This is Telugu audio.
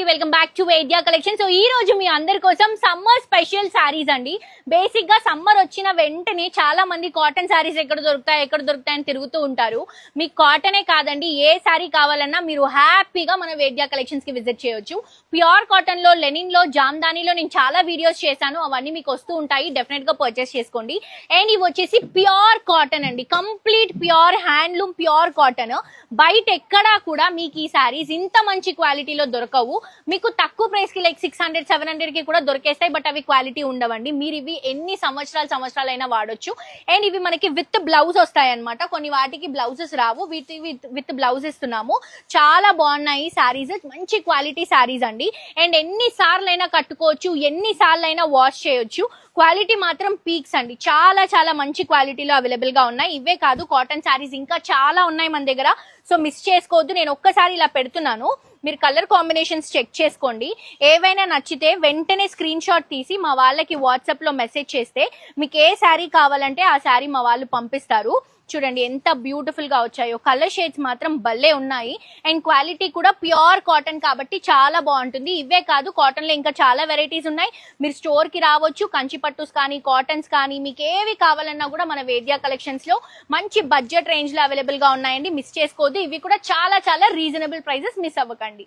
Welcome back to Vedya collection. So ఈ రోజు మీ అందరి కోసం సమ్మర్ స్పెషల్ సారీస్ అండి. బేసిక్ గా సమ్మర్ వచ్చిన వెంటనే చాలా మంది కాటన్ సారీస్ ఎక్కడ దొరుకుతాయని తిరుగుతూ ఉంటారు. మీకు కాటనే కాదండి, ఏ సారీ కావాలన్నా మీరు హ్యాపీగా మన వేద్యా కలెక్షన్స్ కి విజిట్ చేయొచ్చు. ప్యూర్ కాటన్ లో, లెనిన్ లో, జామ్దానీలో నేను చాలా వీడియోస్ చేశాను, అవన్నీ మీకు వస్తూ ఉంటాయి. డెఫినెట్ గా పర్చేస్ చేసుకోండి. అండ్ ఇవి వచ్చేసి ప్యూర్ కాటన్ అండి, complete pure handloom pure cotton. బయట ఎక్కడా కూడా మీకు ఈ సారీస్ ఇంత మంచి క్వాలిటీలో దొరకవు. మీకు తక్కువ ప్రైస్ కి లైక్ 600-700 కి కూడా దొరికేస్తాయి, బట్ అవి క్వాలిటీ ఉండవండి. మీరు ఇవి ఎన్ని సంవత్సరాలైనా వాడొచ్చు. అండ్ ఇవి మనకి విత్ బ్లౌజ్ వస్తాయి అనమాట. కొన్ని వాటికి బ్లౌజెస్ రావు, విత్ బ్లౌజ్ ఇస్తున్నాము. చాలా బాగున్నాయి సారీస్, మంచి క్వాలిటీ సారీస్ అండి. అండ్ ఎన్నిసార్లు అయినా కట్టుకోవచ్చు, ఎన్నిసార్లు అయినా వాష్ చేయొచ్చు. క్వాలిటీ మాత్రం పీక్స్ అండి, చాలా చాలా మంచి క్వాలిటీలో అవైలబుల్ గా ఉన్నాయి. ఇవే కాదు, కాటన్ సారీస్ ఇంకా చాలా ఉన్నాయి మన దగ్గర. సో మిస్ చేసుకోవద్దు. నేను ఒక్కసారి ఇలా పెడుతున్నాను, మీరు కలర్ కాంబినేషన్స్ చెక్ చేసుకోండి. ఏవైనా నచ్చితే వెంటనే స్క్రీన్ షాట్ తీసి మా వాళ్ళకి వాట్సాప్ లో మెసేజ్ చేస్తే మీకు ఏ శారీ కావాలంటే ఆ శారీ మా వాళ్ళు పంపిస్తారు. చూడండి ఎంత బ్యూటిఫుల్ గా వచ్చాయో. కలర్ షేడ్స్ మాత్రం భలే ఉన్నాయి. అండ్ క్వాలిటీ కూడా ప్యూర్ కాటన్ కాబట్టి చాలా బాగుంటుంది. ఇవే కాదు, కాటన్ లో ఇంకా చాలా వెరైటీస్ ఉన్నాయి. మీరు స్టోర్ కి రావచ్చు. కంచి పట్టుస్ కానీ, కాటన్స్ కానీ, మీకు ఏవి కావాలన్నా కూడా మన వేద్యా కలెక్షన్స్ లో మంచి బడ్జెట్ రేంజ్ లో అవైలబుల్ గా ఉన్నాయండి. మిస్ చేసుకోవద్దు. ఇవి కూడా చాలా చాలా రీజనబుల్ ప్రైసెస్, మిస్ అవ్వకండి.